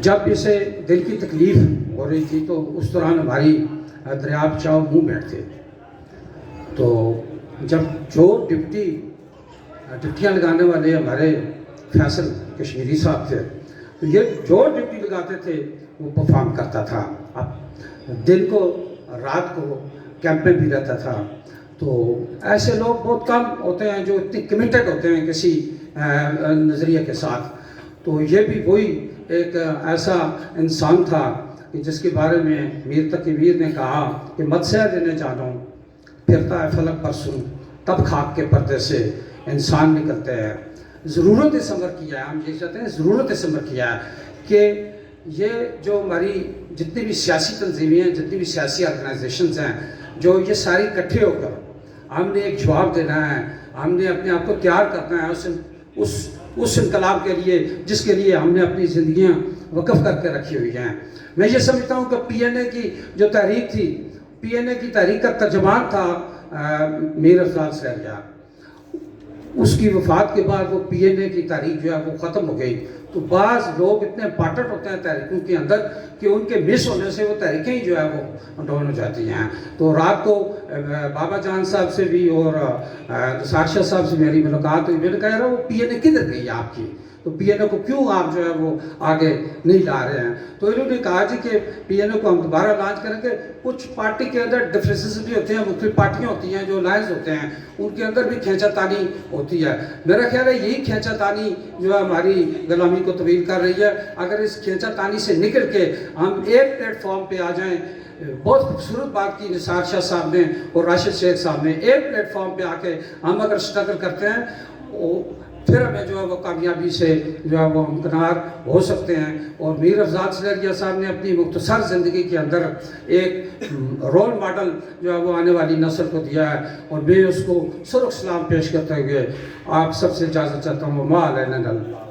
جب اسے دل کی تکلیف ہو رہی تھی تو اس دوران ہماری دریاب چاؤ منہ بیٹھ تھے، تو جب جو ڈپٹیاں لگانے والے ہمارے فیصل کشمیری صاحب تھے، تو یہ جو ڈپٹی لگاتے تھے وہ پرفارم کرتا تھا، اب دن کو رات کو کیمپ میں بھی رہتا تھا۔ تو ایسے لوگ بہت کم ہوتے ہیں جو اتنی کمیٹڈ ہوتے ہیں کسی نظریے کے ساتھ۔ تو یہ بھی وہی ایک ایسا انسان تھا کہ جس کے بارے میں میر تقی میر نے کہا کہ مت سہ دینے جانوں، پھرتا ہے فلک پر سن، تب خاک کے پردے سے انسان نکلتے ہیں۔ ضرورت اس عمر کیا ہے، ہم یہ چاہتے ہیں ضرورت اس عمر کیا ہے کہ یہ جو ہماری جتنی بھی سیاسی تنظیمیں ہیں، جتنی بھی سیاسی آرگنائزیشنز ہیں، جو یہ ساری اکٹھے ہو کر ہم نے ایک جواب دینا ہے، ہم نے اپنے آپ کو تیار کرنا ہے اس انقلاب کے لیے جس کے لیے ہم نے اپنی زندگیاں وقف کر کے رکھی ہوئی ہیں۔ میں یہ سمجھتا ہوں کہ پی این اے کی جو تحریک تھی، پی این اے کی تحریک کا ترجمان تھا میر افضال سہریا۔ اس کی وفات کے بعد وہ پی این اے کی تحریک جو ہے وہ ختم ہو گئی۔ تو بعض لوگ اتنے امپارٹنٹ ہوتے ہیں تحریکوں کے اندر کہ ان کے مس ہونے سے وہ تحریکیں ہی جو ہے وہ ڈاؤن ہو جاتی ہیں۔ تو رات کو بابا جان صاحب سے بھی اور نثار شاہ صاحب سے میری ملاقات ہوئی، میں نے کہا وہ پی این اے کدھر گئی آپ کی، تو پی این اے کو کیوں آپ جو ہے وہ آگے نہیں لا رہے ہیں؟ تو انہوں نے کہا جی کہ پی این اے کو ہم دوبارہ لانچ کریں گے۔ کچھ پارٹی کے اندر ڈفرینسز بھی ہوتے ہیں، مختلف پارٹیاں ہوتی ہیں جو لائنز ہوتے ہیں، ان کے اندر بھی کھینچا تانی ہوتی ہے۔ میرا خیال ہے یہی کھینچا تانی جو ہے ہماری غلامی کو طویل کر رہی ہے۔ اگر اس کھینچا تانی سے نکل کے ہم ایک پلیٹ فارم پہ آ جائیں، بہت خوبصورت بات کی نثار شاہ صاحب نے اور راشد شیخ صاحب نے، ایک پلیٹ فارم پہ آ کے ہم اگر اسٹرگل کرتے ہیں پھر ہمیں جو ہے وہ کامیابی سے جو ہے وہ ہمکنار ہو سکتے ہیں۔ اور میر افضال سہریا صاحب نے اپنی مختصر زندگی کے اندر ایک رول ماڈل جو ہے وہ آنے والی نسل کو دیا ہے، اور میں اس کو سرخ سلام پیش کرتے ہوئے آپ سب سے اجازت چاہتا ہوں۔ وما علینا الا البلاغ۔